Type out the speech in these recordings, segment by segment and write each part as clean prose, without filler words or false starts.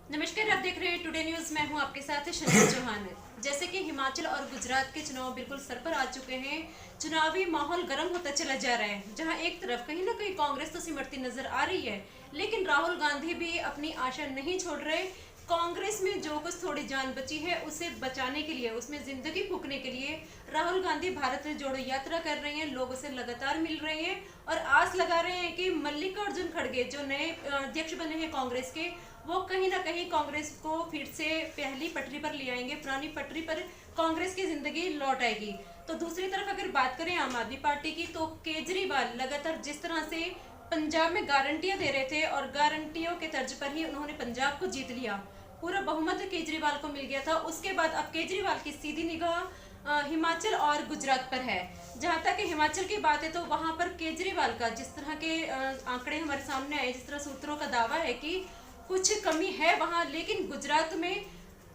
नमस्कार, आप देख रहे हैं टुडे न्यूज। मैं हूं आपके साथ शनिया चौहान। जैसे कि हिमाचल और गुजरात के चुनाव बिल्कुल सर पर आ चुके हैं। चुनावी माहौल गर्म होता चला जा रहा है, जहां एक तरफ कहीं ना कहीं कांग्रेस तो सिमटती नजर आ रही है, लेकिन राहुल गांधी भी अपनी आशा नहीं छोड़ रहे। कांग्रेस में जो कुछ थोड़ी जान बची है उसे बचाने के लिए, उसमें जिंदगी फूकने के लिए राहुल गांधी भारत जोड़ो यात्रा कर रहे हैं। लोगों से लगातार मिल रहे हैं और आस लगा रहे हैं कि मल्लिकार्जुन खड़गे जो नए अध्यक्ष बने हैं कांग्रेस के, वो कहीं ना कहीं कांग्रेस को फिर से पहली पटरी पर ले आएंगे, पुरानी पटरी पर कांग्रेस की जिंदगी लौट आएगी। तो दूसरी तरफ अगर बात करें आम आदमी पार्टी की, तो केजरीवाल लगातार जिस तरह से पंजाब में गारंटियां दे रहे थे और गारंटियों के तर्ज पर ही उन्होंने पंजाब को जीत लिया, पूरा बहुमत केजरीवाल को मिल गया था। उसके बाद अब केजरीवाल की सीधी निगाह हिमाचल और गुजरात पर है। जहां तक हिमाचल की बात है तो वहां पर केजरीवाल का जिस तरह के आंकड़े हमारे सामने आए, जिस तरह सूत्रों का दावा है कि कुछ कमी है वहां, लेकिन गुजरात में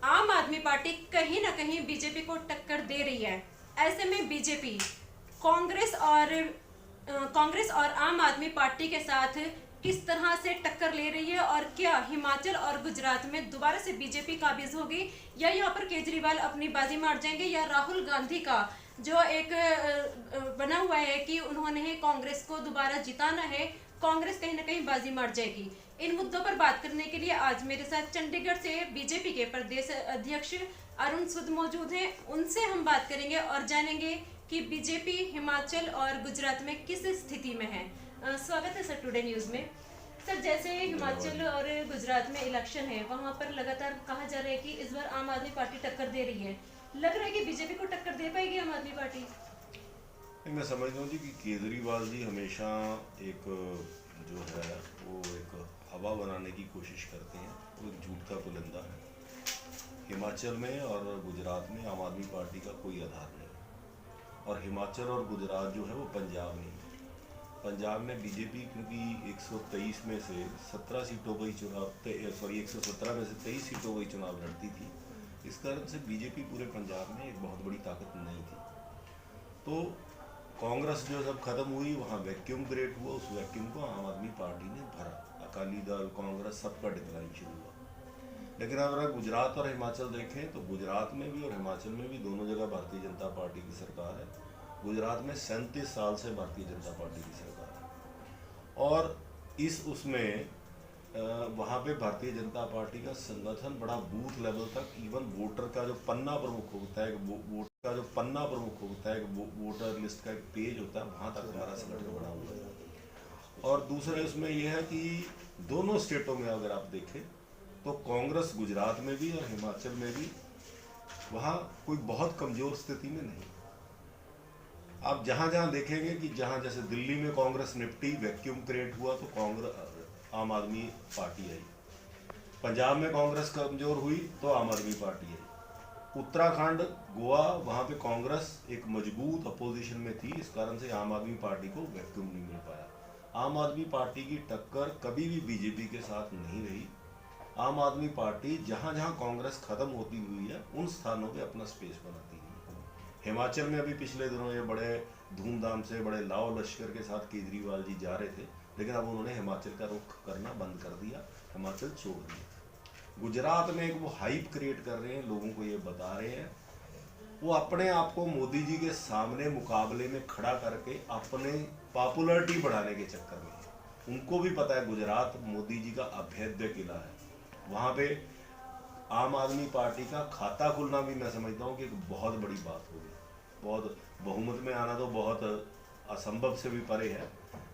आम आदमी पार्टी कहीं ना कहीं बीजेपी को टक्कर दे रही है। ऐसे में बीजेपी कांग्रेस और आम आदमी पार्टी के साथ किस तरह से टक्कर ले रही है, और क्या हिमाचल और गुजरात में दोबारा से बीजेपी काबिज होगी, या यहाँ पर केजरीवाल अपनी बाजी मार जाएंगे, या राहुल गांधी का जो एक बना हुआ है कि उन्होंने कांग्रेस को दोबारा जिताना है, कांग्रेस कहीं ना कहीं बाजी मार जाएगी। इन मुद्दों पर बात करने के लिए आज मेरे साथ चंडीगढ़ से बीजेपी के प्रदेश अध्यक्ष अरुण सुद मौजूद हैं। उनसे हम बात करेंगे और जानेंगे कि बीजेपी हिमाचल और गुजरात में किस स्थिति में है। स्वागत है सर टुडे न्यूज में। सर, जैसे हिमाचल और गुजरात में इलेक्शन है, वहां पर लगातार कहा जा रहा है कि इस बार आम आदमी पार्टी टक्कर दे रही है। लग रहा है कि बीजेपी को टक्कर दे पाएगी आम आदमी पार्टी? मैं समझता हूँ जी कि केजरीवाल जी हमेशा एक जो है वो एक हवा बनाने की कोशिश करते हैं। वो एक झूठ का पुलिंदा है। हिमाचल में और गुजरात में आम आदमी पार्टी का कोई आधार नहीं, और हिमाचल और गुजरात जो है वो पंजाब नहीं है। पंजाब में बीजेपी क्योंकि 123 में से 17 सीटों पर ही चुनाव 117 में से 23 सीटों पर ही चुनाव लड़ती थी। इस कारण से बीजेपी पूरे पंजाब में एक बहुत बड़ी ताकत नहीं थी। तो कांग्रेस जो जब खत्म हुई वहाँ वैक्यूम क्रिएट हुआ, उस वैक्यूम को आम आदमी पार्टी ने भरा। अकाली दल, कांग्रेस, सबका डिक्लाइन शुरू हुआ। लेकिन अगर गुजरात और हिमाचल देखें तो गुजरात में भी और हिमाचल में भी दोनों जगह भारतीय जनता पार्टी की सरकार है। गुजरात में 37 साल से भारतीय जनता पार्टी की सरकार है, और इस उसमें वहाँ पे भारतीय जनता पार्टी का संगठन बड़ा बूथ लेवल तक, इवन वोटर का जो पन्ना प्रमुख होता है, वोटर लिस्ट का एक पेज होता है, वहाँ तक हमारा संगठन बड़ा हुआ है। और दूसरा इसमें यह है कि दोनों स्टेटों में अगर आप देखें तो कांग्रेस गुजरात में भी और हिमाचल में भी वहाँ कोई बहुत कमजोर स्थिति में नहीं। आप जहाँ जहाँ देखेंगे कि जहाँ जैसे दिल्ली में कांग्रेस निपटी, वैक्यूम क्रिएट हुआ, तो कांग्रेस आम आदमी पार्टी आई। पंजाब में कांग्रेस कमजोर हुई तो आम आदमी पार्टी आई। उत्तराखंड, गोवा, वहाँ पे कांग्रेस एक मजबूत अपोजिशन में थी, इस कारण से आम आदमी पार्टी को वैक्यूम नहीं मिल पाया। आम आदमी पार्टी की टक्कर कभी भी बीजेपी के साथ नहीं रही। आम आदमी पार्टी जहाँ जहाँ कांग्रेस खत्म होती हुई है उन स्थानों पे अपना स्पेस बनाती है। हिमाचल में अभी पिछले दिनों ये बड़े धूमधाम से बड़े लाव लश्कर के साथ केजरीवाल जी जा रहे थे, लेकिन अब उन्होंने हिमाचल का रुख करना बंद कर दिया, हिमाचल छोड़ दिया। गुजरात में एक वो हाइप क्रिएट कर रहे हैं, लोगों को ये बता रहे हैं, वो अपने आप को मोदी जी के सामने मुकाबले में खड़ा करके अपने पॉपुलैरिटी बढ़ाने के चक्कर में। उनको भी पता है गुजरात मोदी जी का अभेद्य किला है, वहाँ पे आम आदमी पार्टी का खाता खुलना भी मैं समझता हूँ कि एक बहुत बड़ी बात होगी। बहुत बहुमत में आना तो बहुत असंभव से भी परे है,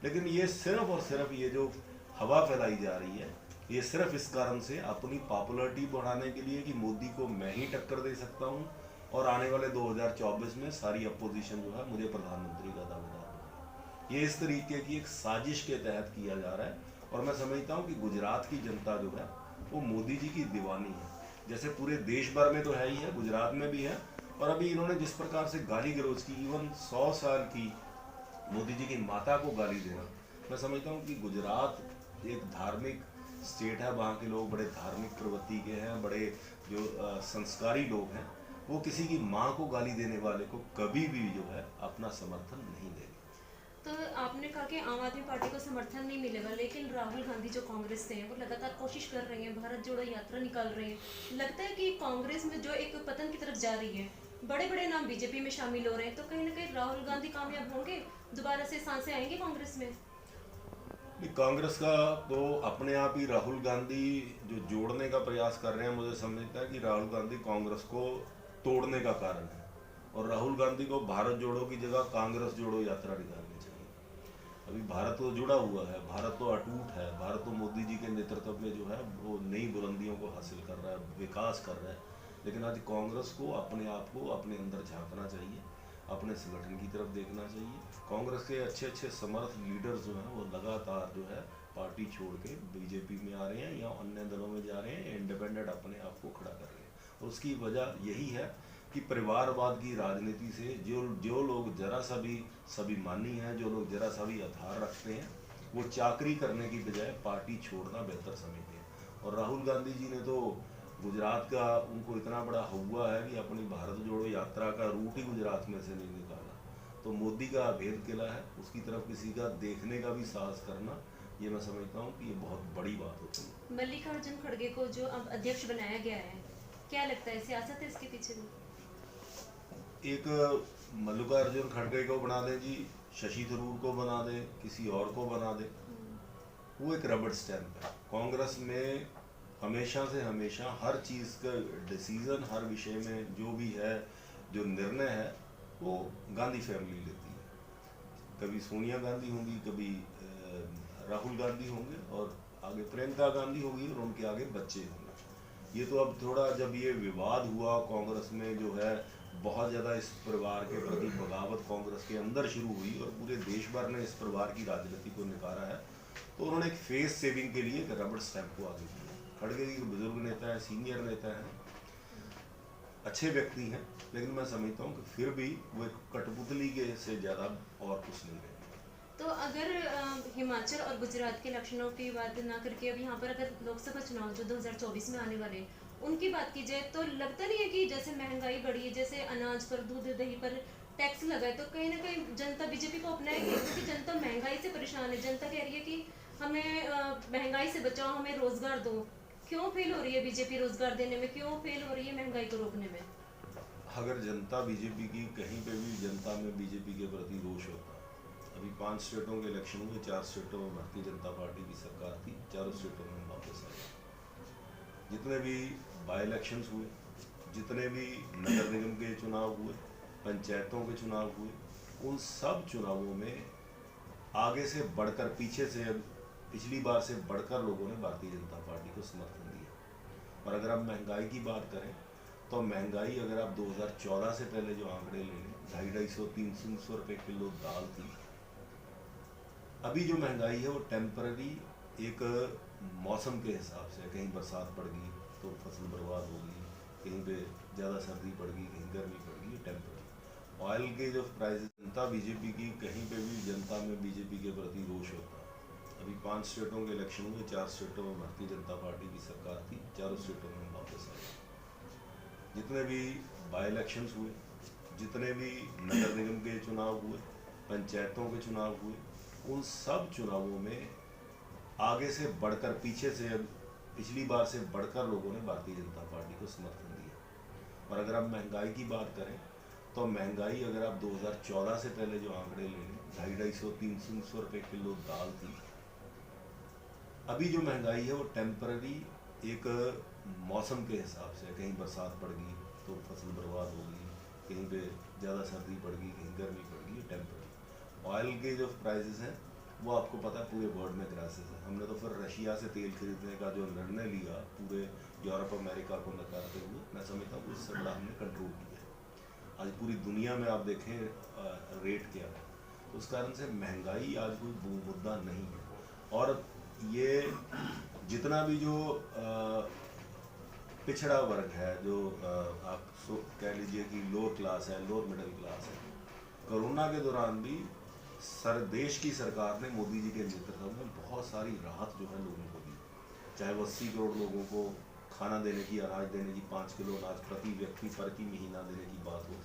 लेकिन ये सिर्फ और सिर्फ ये जो हवा फैलाई जा रही है, ये सिर्फ इस कारण से अपनी पॉपुलैरिटी बढ़ाने के लिए कि मोदी को मैं ही टक्कर दे सकता हूँ और आने वाले 2024 में सारी अपोजिशन जो है मुझे प्रधानमंत्री का दावेदार बनाए। ये इस तरीके की एक साजिश के तहत किया जा रहा है, और मैं समझता हूँ कि गुजरात की जनता जो है वो मोदी जी की दीवानी है। जैसे पूरे देश भर में तो है ही है, गुजरात में भी है। और अभी इन्होंने जिस प्रकार से गाली गलौज की, इवन 100 साल की मोदी जी की माता को गाली देना, मैं समझता हूँ कि गुजरात एक धार्मिक स्टेट है, वहाँ के लोग बड़े धार्मिक प्रवृत्ति के हैं, बड़े जो संस्कारी लोग हैं, वो किसी की माँ को गाली देने वाले को कभी भी जो है अपना समर्थन नहीं देंगे। तो आपने कहा कि आम आदमी पार्टी को समर्थन नहीं मिलेगा, लेकिन राहुल गांधी जो कांग्रेस से हैं वो लगातार कोशिश कर रही हैं, भारत जोड़ो यात्रा निकाल रही हैं। लगता है कि कांग्रेस में जो एक पतन की तरफ जा रही है, बड़े बड़े नाम बीजेपी में शामिल हो रहे हैं, तो कहीं ना कहीं राहुल गांधी कामयाब होंगे, दोबारा से सांसें आएंगी कांग्रेस में? नहीं, कांग्रेस का तो अपने आप ही राहुल गांधी जो जोड़ने का प्रयास कर रहे हैं, मुझे समझता है कि राहुल गांधी कांग्रेस को तोड़ने का कारण है। और राहुल गांधी को भारत जोड़ो की जगह कांग्रेस जोड़ो यात्रा निकालनी चाहिए। अभी भारत तो जुड़ा हुआ है, भारत तो अटूट है, भारत तो मोदी जी के नेतृत्व में जो है वो नई बुलंदियों को हासिल कर रहा है, विकास कर रहा है। लेकिन आज कांग्रेस को अपने आप को अपने अंदर झांकना चाहिए, अपने संगठन की तरफ देखना चाहिए। कांग्रेस के अच्छे अच्छे समर्थ लीडर्स जो हैं वो लगातार जो है पार्टी छोड़ के बीजेपी में आ रहे हैं या अन्य दलों में जा रहे हैं, इंडिपेंडेंट अपने आप को खड़ा कर रहे हैं। और उसकी वजह यही है कि परिवारवाद की राजनीति से जो लोग जरा सा भी स्वाभिमानी हैं, जो लोग जरा सा भी आधार रखते हैं, वो चाकरी करने की बजाय पार्टी छोड़ना बेहतर समझते हैं। और राहुल गांधी जी ने तो गुजरात का उनको इतना बड़ा हुआ है कि अपनी भारत जोड़ो यात्रा का रूट ही गुजरात में से नहीं निकाला। तो मोदी का भेद किला है, उसकी तरफ किसी का देखने का भी साहस करना, ये मैं समझता हूँ कि ये बहुत बड़ी बात होती है। मल्लिकार्जुन खड़गे को जो अब अध्यक्ष बनाया गया है, क्या लगता है सियासत है इसके पीछे भी? एक मल्लिकार्जुन खड़गे को बना दें जी, शशि थरूर को बना दें, किसी और को बना दें, वो एक रबड़ स्टैंप है। कांग्रेस में हमेशा से हमेशा हर चीज़ का डिसीजन, हर विषय में जो भी है, जो निर्णय है, वो गांधी फैमिली लेती है। कभी सोनिया गांधी होंगी, कभी राहुल गांधी होंगे, और आगे प्रियंका गांधी होगी, और उनके आगे बच्चे होंगे। ये तो अब थोड़ा जब ये विवाद हुआ कांग्रेस में जो है, बहुत ज़्यादा इस परिवार के प्रति बगावत कांग्रेस के अंदर शुरू हुई और पूरे देश भर ने इस परिवार की राजनीति को निकारा है, तो उन्होंने एक फेस सेविंग के लिए एक रबड़ स्टैंप को आगे किया। खड़गे जी बुजुर्ग नेता है, सीनियर नेता है, अच्छे व्यक्ति हैं, लेकिन मैं समझता हूँ कि फिर भी वो एक कठपुतली के से ज़्यादा और कुछ नहीं है। तो अगर हिमाचल और गुजरात के इलेक्शनों की बात ना करके अब यहाँ पर अगर लोकसभा चुनाव जो 2024 में आने वाले हैं उनकी बात की जाए, तो लगता नहीं है कि जैसे महंगाई बढ़ी है, जैसे अनाज पर, दूध दही पर टैक्स लगा है, तो कहीं ना कहीं जनता बीजेपी को अपनाएगी? क्योंकि जनता महंगाई से परेशान है, जनता कह रही है कि हमें महंगाई से बचाओ, हमें रोजगार दो। क्यों फेल हो रही है बीजेपी रोजगार देने में, क्यों फेल हो रही है महंगाई को रोकने में? अगर जनता बीजेपी की, कहीं पे भी जनता में बीजेपी के प्रति रोष होता, अभी 5 स्टेटों के इलेक्शन हुए, 4 स्टेटों में भारतीय जनता पार्टी की सरकार थी, चारों स्टेटों में वापस आई। जितने भी बाई इलेक्शंस हुए, जितने भी नगर निगम के चुनाव हुए, पंचायतों के चुनाव हुए, उन सब चुनावों में आगे से बढ़कर, पीछे से, पिछली बार से बढ़कर लोगों ने भारतीय जनता पार्टी को समर्थन दिया। और अगर आप महंगाई की बात करें, तो महंगाई अगर आप 2014 से पहले जो आंकड़े ले लें, 250-300 रुपये किलो दाल थी। अभी जो महंगाई है वो टेम्पररी एक मौसम के हिसाब से, कहीं बरसात पड़ गई तो फसल बर्बाद हो गई, कहीं पे ज़्यादा सर्दी पड़ गई, कहीं गर्मी पड़ गई, टेम्पररी। ऑयल के जो प्राइसेस, जनता बीजेपी की, कहीं पे भी जनता में बीजेपी के प्रति रोष होता। अभी 5 स्टेटों के इलेक्शन हुए, 4 स्टेटों में भारतीय जनता पार्टी की सरकार थी, चारों स्टेटों में वापस आई। जितने भी बाई इलेक्शंस हुए, जितने भी नगर निगम के चुनाव हुए, पंचायतों के चुनाव हुए, उन सब चुनावों में आगे से बढ़कर, पीछे से, पिछली बार से बढ़कर लोगों ने भारतीय जनता पार्टी को समर्थन दिया। और अगर आप महंगाई की बात करें, तो महंगाई अगर आप 2014 से पहले जो आंकड़े ले लें, 250-300 रुपये किलो दाल थी। अभी जो महंगाई है वो टेम्पररी एक मौसम के हिसाब से, कहीं बरसात पड़ गई तो फसल बर्बाद हो गई, कहीं पे ज़्यादा सर्दी पड़ गई, कहीं गर्मी पड़ गई, टेम्पररी। ऑयल के जो प्राइसेस हैं वो आपको पता है पूरे वर्ल्ड में क्राइसिस है। हमने तो फिर रशिया से तेल खरीदने का जो निर्णय लिया पूरे यूरोप अमेरिका को नकारते हुए, मैं समझता हूँ उससे बड़ा हमने कंट्रोल किया है। आज पूरी दुनिया में आप देखें रेट क्या है, तो उस कारण से महंगाई आज कोई मुद्दा नहीं है। और ये जितना भी जो पिछड़ा वर्ग है, जो आप कह लीजिए कि लोअर क्लास है, लोअर मिडिल क्लास है, कोरोना के दौरान भी देश की सरकार ने मोदी जी के नेतृत्व में बहुत सारी राहत जो है लोगों को दी। चाहे वो 80 करोड़ लोगों को खाना देने की, अनाज देने की, 5 किलो अनाज प्रति व्यक्ति पर की महीना देने की बात हो,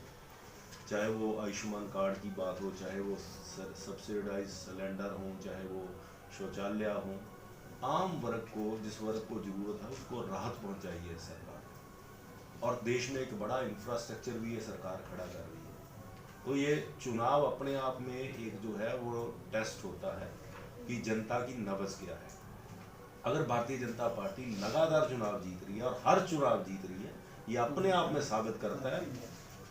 चाहे वो आयुष्मान कार्ड की बात हो, चाहे वो सब्सिडाइज सिलेंडर हो, चाहे वो शौचालय हो, आम वर्ग को, जिस वर्ग को ज़रूरत है उसको राहत पहुंचाई है सरकार। और देश में एक बड़ा इंफ्रास्ट्रक्चर भी ये सरकार खड़ा कर रही है। तो ये चुनाव अपने आप में एक जो है वो टेस्ट होता है कि जनता की नब्ज़ क्या है। अगर भारतीय जनता पार्टी लगातार चुनाव जीत रही है और हर चुनाव जीत रही है, ये अपने आप में साबित करता है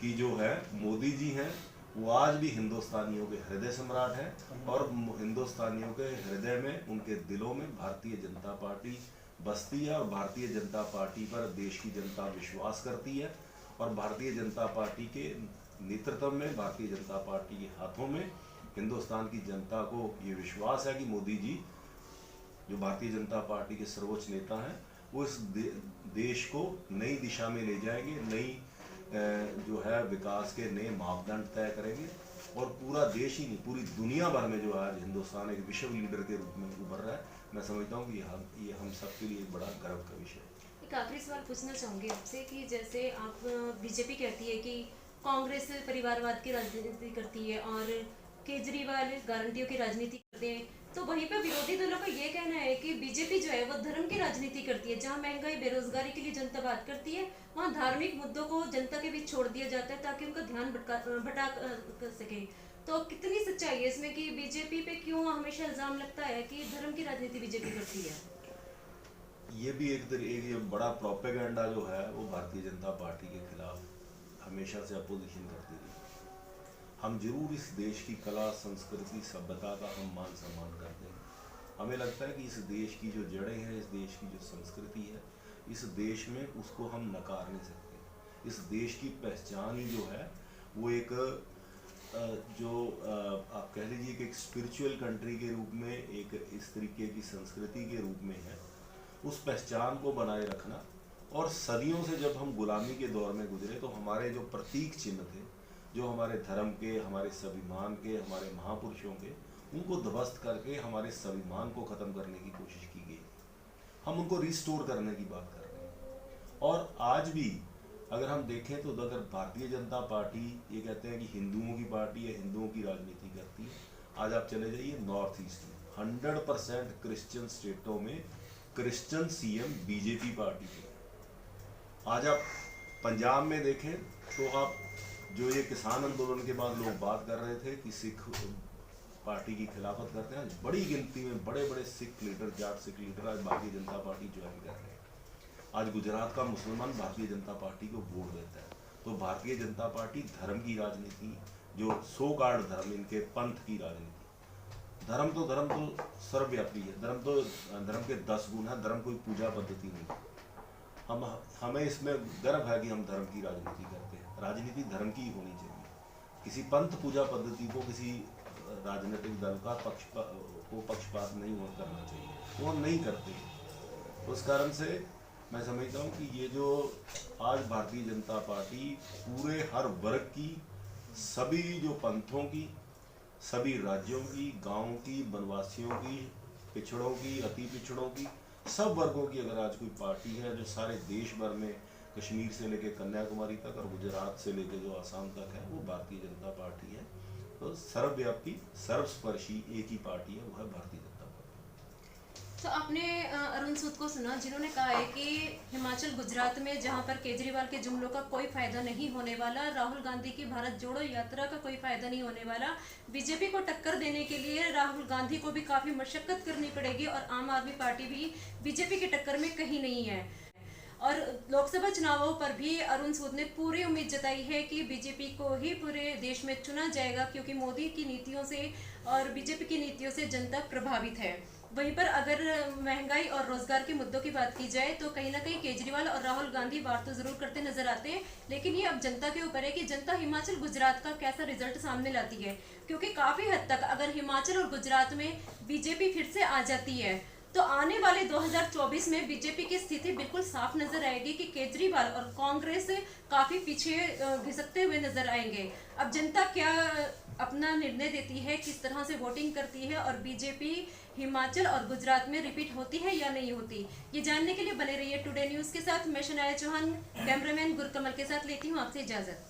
कि जो है मोदी जी हैं वो आज भी हिंदुस्तानियों के हृदय सम्राट हैं और हिंदुस्तानियों के हृदय में, उनके दिलों में भारतीय जनता पार्टी बसती है। और भारतीय जनता पार्टी पर देश की जनता विश्वास करती है और भारतीय जनता पार्टी के नेतृत्व में, भारतीय जनता पार्टी के हाथों में हिंदुस्तान की जनता को ये विश्वास है कि मोदी जी जो भारतीय जनता पार्टी के सर्वोच्च नेता हैं वो इस देश को नई दिशा में ले जाएंगे, नई जो है विकास के नए मापदंड तय करेंगे। और पूरा देश ही नहीं, पूरी दुनिया भर में जो आज हिंदुस्तान एक विश्व लीडर के रूप में उभर रहा है, मैं समझता हूँ कि ये हम सब के लिए एक बड़ा गर्व का विषय है। एक आखिरी सवाल पूछना चाहूँगी आपसे कि जैसे आप बीजेपी कहती है कि कांग्रेस परिवारवाद की राजनीति करती है और केजरीवाल गारंटियों की राजनीति करते हैं, तो वहीं पर विरोधी दलों का ये कहना है कि बीजेपी जो है वो धर्म की राजनीति करती है। जहां महंगाई बेरोजगारी के लिए जनता बात करती है, वहां धार्मिक मुद्दों को जनता के बीच छोड़ दिया जाता है ताकि उनका ध्यान भटका कर सके। तो कितनी सच्चाई है इसमें कि बीजेपी पे क्यों हमेशा इल्जाम लगता है कि धर्म की राजनीति बीजेपी करती है? ये भी एक ये बड़ा प्रोपेगेंडा जो है वो भारतीय जनता पार्टी के खिलाफ हमेशा से अपोजिशन करती रही। हम जरूर इस देश की कला, संस्कृति, सभ्यता का हम मान सम्मान करते हैं। हमें लगता है कि इस देश की जो जड़ें हैं, इस देश की जो संस्कृति है, इस देश में उसको हम नकार नहीं सकते। इस देश की पहचान ही जो है वो एक आप कह लीजिए कि एक स्पिरिचुअल कंट्री के रूप में, एक इस तरीके की संस्कृति के रूप में है। उस पहचान को बनाए रखना, और सदियों से जब हम गुलामी के दौर में गुजरे तो हमारे जो प्रतीक चिन्ह थे, जो हमारे धर्म के, हमारे स्वाभिमान के, हमारे महापुरुषों के, उनको ध्वस्त करके हमारे स्वाभिमान को ख़त्म करने की कोशिश की गई। हम उनको रिस्टोर करने की बात कर रहे हैं। और आज भी अगर हम देखें तो अगर भारतीय जनता पार्टी ये कहते हैं कि हिंदुओं की पार्टी है, हिंदुओं की राजनीति करती है, आज आप चले जाइए नॉर्थ ईस्ट में 100% क्रिश्चियन स्टेटों में क्रिश्चियन सीएम बीजेपी पार्टी के। आज आप पंजाब में देखें तो आप जो ये किसान आंदोलन के बाद लोग बात कर रहे थे कि सिख पार्टी की खिलाफत करते हैं, बड़ी गिनती में बड़े बड़े सिख लीडर, जाट सिख लीडर आज भारतीय जनता पार्टी ज्वाइन कर रहे हैं। आज गुजरात का मुसलमान भारतीय जनता पार्टी को वोट देता है। तो भारतीय जनता पार्टी धर्म की राजनीति, जो सो कार्ड धर्म, इनके पंथ की राजनीति, धर्म तो सर्वव्यापी है। धर्म के 10 गुण है। धर्म कोई पूजा पद्धति नहीं। हमें इसमें गर्व है कि हम धर्म की राजनीति करते हैं। राजनीति धर्म की ही होनी चाहिए। किसी पंथ पूजा पद्धति को, किसी राजनीतिक दल का पक्षपात नहीं करना चाहिए, वो हम नहीं करते। उस कारण से मैं समझता हूँ कि ये जो आज भारतीय जनता पार्टी पूरे हर वर्ग की, सभी जो पंथों की, सभी राज्यों की, गाँव की, वनवासियों की, पिछड़ों की, अति पिछड़ों की, सब वर्गों की अगर आज कोई पार्टी है जो सारे देश भर में, कश्मीर से लेकर कन्याकुमारी तक और गुजरात से लेकर जो आसाम तक है, वो भारतीय जनता पार्टी है। तो सर्वव्यापी, सर्वस्पर्शी एक ही पार्टी है, वो है भारतीय जनता पार्टी। तो आपने अरुण सूद को सुना, जिन्होंने कहा है कि हिमाचल, गुजरात में जहां पर केजरीवाल के जुमलों का कोई फायदा नहीं होने वाला, राहुल गांधी की भारत जोड़ो यात्रा का कोई फायदा नहीं होने वाला, बीजेपी को टक्कर देने के लिए राहुल गांधी को भी काफी मशक्कत करनी पड़ेगी और आम आदमी पार्टी भी बीजेपी की टक्कर में कहीं नहीं है। और लोकसभा चुनावों पर भी अरुण सूद ने पूरी उम्मीद जताई है कि बीजेपी को ही पूरे देश में चुना जाएगा, क्योंकि मोदी की नीतियों से और बीजेपी की नीतियों से जनता प्रभावित है। वहीं पर अगर महंगाई और रोजगार के मुद्दों की बात की जाए तो कहीं ना कहीं केजरीवाल और राहुल गांधी बात तो जरूर करते नजर आते हैं, लेकिन ये अब जनता के ऊपर है कि जनता हिमाचल, गुजरात का कैसा रिजल्ट सामने लाती है। क्योंकि काफी हद तक अगर हिमाचल और गुजरात में बीजेपी फिर से आ जाती है तो आने वाले 2024 में बीजेपी की स्थिति बिल्कुल साफ नजर आएगी कि केजरीवाल और कांग्रेस काफी पीछे घिसकते हुए नजर आएंगे। अब जनता क्या अपना निर्णय देती है, किस तरह से वोटिंग करती है और बीजेपी हिमाचल और गुजरात में रिपीट होती है या नहीं होती, ये जानने के लिए बने रहिए टुडे न्यूज के साथ। मैं शनाया चौहान, कैमरामैन गुरकमल के साथ लेती हूँ आपसे इजाजत।